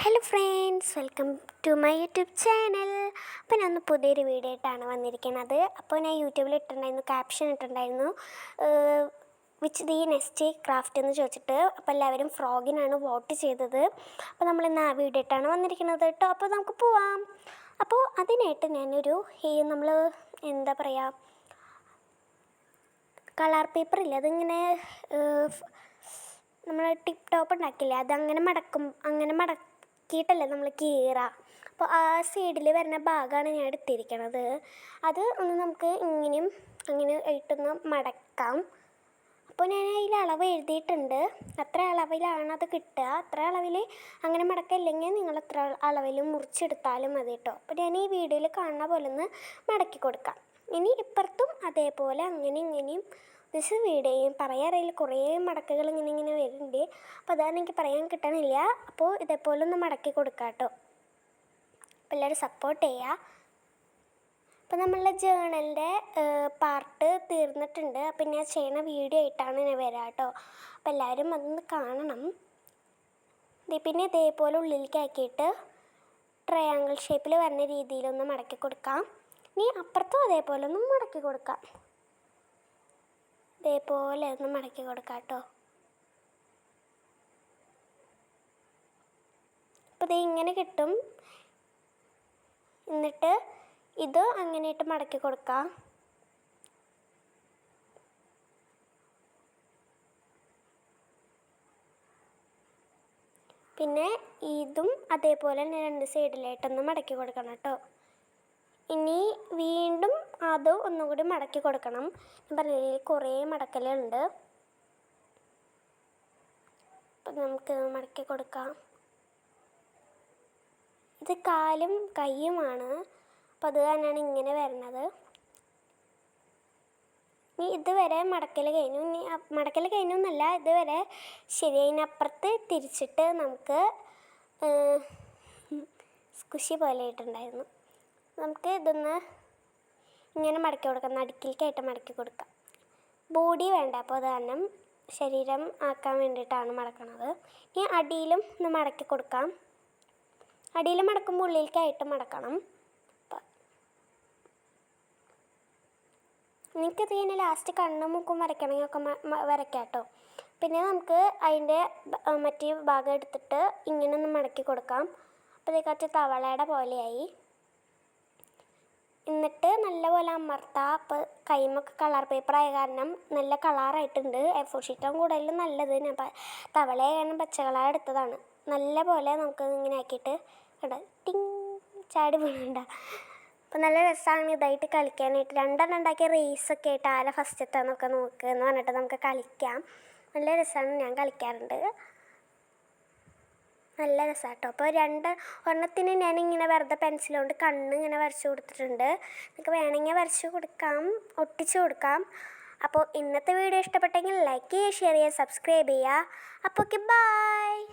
Hello friends, welcome to my YouTube channel. അപ്പോൾ ഞാൻ പുതിയൊരു വീഡിയോ ആയിട്ടാണ് വന്നിരിക്കുന്നത്. അപ്പോൾ ഞാൻ യൂട്യൂബിൽ ക്യാപ്ഷൻ ഇട്ടിട്ടുണ്ടായിരുന്നു വിച്ച് ദി നെക്സ്റ്റ് ക്രാഫ്റ്റ് എന്ന് ചോദിച്ചിട്ട്. അപ്പോൾ എല്ലാവരും ഫ്രോഗിനാണ് വോട്ട് ചെയ്തത്. അപ്പോൾ നമ്മളിന്ന് ആ വീഡിയോ ആയിട്ടാണ് വന്നിരിക്കുന്നത് കേട്ടോ. അപ്പോൾ നമുക്ക് പോവാം. അപ്പോൾ അതിനായിട്ട് ഞാനൊരു നമ്മൾ എന്താ പറയുക, കളർ പേപ്പർ ഇല്ല, അതിങ്ങനെ നമ്മൾ ടിപ്പ് ടോപ്പ് ഉണ്ടാക്കില്ലേ, അതങ്ങനെ മടക്കിയിട്ടല്ലേ നമ്മൾ കീറുക. അപ്പോൾ ആ സൈഡിൽ വരുന്ന ഭാഗമാണ് ഞാൻ എടുത്തിരിക്കണത്. അത് ഒന്ന് നമുക്ക് ഇങ്ങനെയും അങ്ങനെ ആയിട്ടൊന്ന് മടക്കാം. അപ്പോൾ ഞാൻ അതിൽ അളവ് എഴുതിയിട്ടുണ്ട്, അത്ര അളവിലാണ് അത് കിട്ടുക. അത്ര അളവിൽ അങ്ങനെ മടക്കില്ലെങ്കിൽ നിങ്ങൾ അത്ര അളവിൽ മുറിച്ചെടുത്താലും മതി കേട്ടോ. അപ്പോൾ ഞാൻ ഈ വീഡിയോയിൽ കാണുന്ന പോലെ ഒന്ന് മടക്കി കൊടുക്കാം. ഇനി ഇപ്പുറത്തും അതേപോലെ അങ്ങനെ ഇങ്ങനെയും വീഡിയോയും പറയാറില്ല, കുറേ മടക്കുകൾ ഇങ്ങനെ വരുന്നുണ്ട്. അപ്പോൾ അതാണ് എനിക്ക് പറയാൻ കിട്ടണില്ല. അപ്പോൾ ഇതേപോലെ ഒന്ന് മടക്കി കൊടുക്കാം കേട്ടോ. അപ്പോൾ എല്ലാവരും സപ്പോർട്ട് ചെയ്യുക. അപ്പോൾ നമ്മളുടെ ജേണലിൻ്റെ പാർട്ട് തീർന്നിട്ടുണ്ട്. അപ്പം ഞാൻ ചെയ്യുന്ന വീഡിയോ ആയിട്ടാണ് ഞാൻ വരാം കേട്ടോ. അപ്പോൾ എല്ലാവരും അതൊന്ന് കാണണം. പിന്നെ ഇതേപോലെ ഉള്ളിലേക്ക് ആക്കിയിട്ട് ട്രയാങ്കിൾ ഷേപ്പിൽ വരുന്ന രീതിയിലൊന്ന് മടക്കി കൊടുക്കാം. ഇനി അപ്പുറത്തും അതേപോലെ ഒന്ന് മടക്കി കൊടുക്കാം. ഇതേപോലെ ഒന്ന് മടക്കി കൊടുക്കാം കേട്ടോ. അപ്പോൾ ഇത് ഇങ്ങനെ കിട്ടും. എന്നിട്ട് ഇത് അങ്ങനെയിട്ട് മടക്കി കൊടുക്കാം. പിന്നെ ഇതും അതേപോലെ തന്നെ രണ്ട് സൈഡിലായിട്ടൊന്ന് മടക്കി കൊടുക്കണം കേട്ടോ. ഇനി വീണ്ടും അത് ഒന്നും കൂടി മടക്കി കൊടുക്കണം. ഞാൻ പറഞ്ഞതിൽ കുറേ മടക്കലുണ്ട്. അപ്പം നമുക്ക് മടക്കി കൊടുക്കാം. ഇത് കാലും കൈയുമാണ്, അപ്പോൾ അത് തന്നെയാണ് ഇങ്ങനെ വരുന്നത്. ഇനി ഇതുവരെ മടക്കൽ കഴിഞ്ഞു. ഇനി മടക്കൽ കഴിഞ്ഞു എന്നല്ല, ഇതുവരെ ശരി. അതിനപ്പുറത്ത് തിരിച്ചിട്ട് നമുക്ക് സ്കുഷി പോലെ ആയിട്ടുണ്ടായിരുന്നു. നമുക്ക് ഇതൊന്ന് ഇങ്ങനെ മടക്കി കൊടുക്കാം, നടുക്കിലേക്കായിട്ട് മടക്കി കൊടുക്കാം. ബോഡി വേണ്ട, അപ്പോൾ അത് കാരണം ശരീരം ആക്കാൻ വേണ്ടിയിട്ടാണ് മടക്കണത്. ഇനി അടിയിലും ഒന്ന് മടക്കി കൊടുക്കാം. അടിയിൽ മടക്കുമ്പോൾ ഉള്ളിലേക്കായിട്ട് മടക്കണം. നിങ്ങൾക്കിത് കഴിഞ്ഞാൽ ലാസ്റ്റ് കണ്ണും മൂക്കും വരയ്ക്കണമെങ്കിൽ ഒക്കെ വരയ്ക്കാം കേട്ടോ. പിന്നെ നമുക്ക് അതിൻ്റെ മറ്റേ ഭാഗം എടുത്തിട്ട് ഇങ്ങനെ ഒന്ന് മടക്കി കൊടുക്കാം. അപ്പോൾ ഇത് കുറച്ച് തവളയുടെ പോലെയായി. എന്നിട്ട് നല്ലപോലെ അമർത്താം. അപ്പോൾ കൈമൊക്കെ കളർ പേപ്പറായ കാരണം നല്ല കളറായിട്ടുണ്ട്. A4 ഷീറ്റാണ് കൂടുതലും നല്ലത്. ഞാൻ തവളയെ കാരണം പച്ച കളർ എടുത്തതാണ്. നല്ല പോലെ നമുക്ക് ഇങ്ങനെ ആക്കിയിട്ട് കേട്ടോ ടിങ് ചാടി വീഴണ്ട. അപ്പോൾ നല്ല രസമാണ് ഇതായിട്ട് കളിക്കാനായിട്ട്. രണ്ടെണ്ണം ഉണ്ടാക്കിയ റേസൊക്കെ ആയിട്ട് ആരെ ഫസ്റ്റെത്താന്നൊക്കെ നോക്കുക എന്ന് പറഞ്ഞിട്ട് നമുക്ക് കളിക്കാം. നല്ല രസമാണ്, ഞാൻ കളിക്കാറുണ്ട്. നല്ല രസമാണ് കേട്ടോ. അപ്പോൾ ഒരെണ്ണത്തിന് ഞാനിങ്ങനെ വെറുതെ പെൻസിലുകൊണ്ട് കണ്ണ് ഇങ്ങനെ വരച്ച് കൊടുത്തിട്ടുണ്ട്. നിങ്ങൾക്ക് വേണമെങ്കിൽ വരച്ച് കൊടുക്കാം, ഒട്ടിച്ച് കൊടുക്കാം. അപ്പോൾ ഇന്നത്തെ വീഡിയോ ഇഷ്ടപ്പെട്ടെങ്കിൽ ലൈക്ക് ചെയ്യുക, ഷെയർ ചെയ്യുക, സബ്സ്ക്രൈബ് ചെയ്യുക. അപ്പോൾ ഓക്കെ, ബൈ.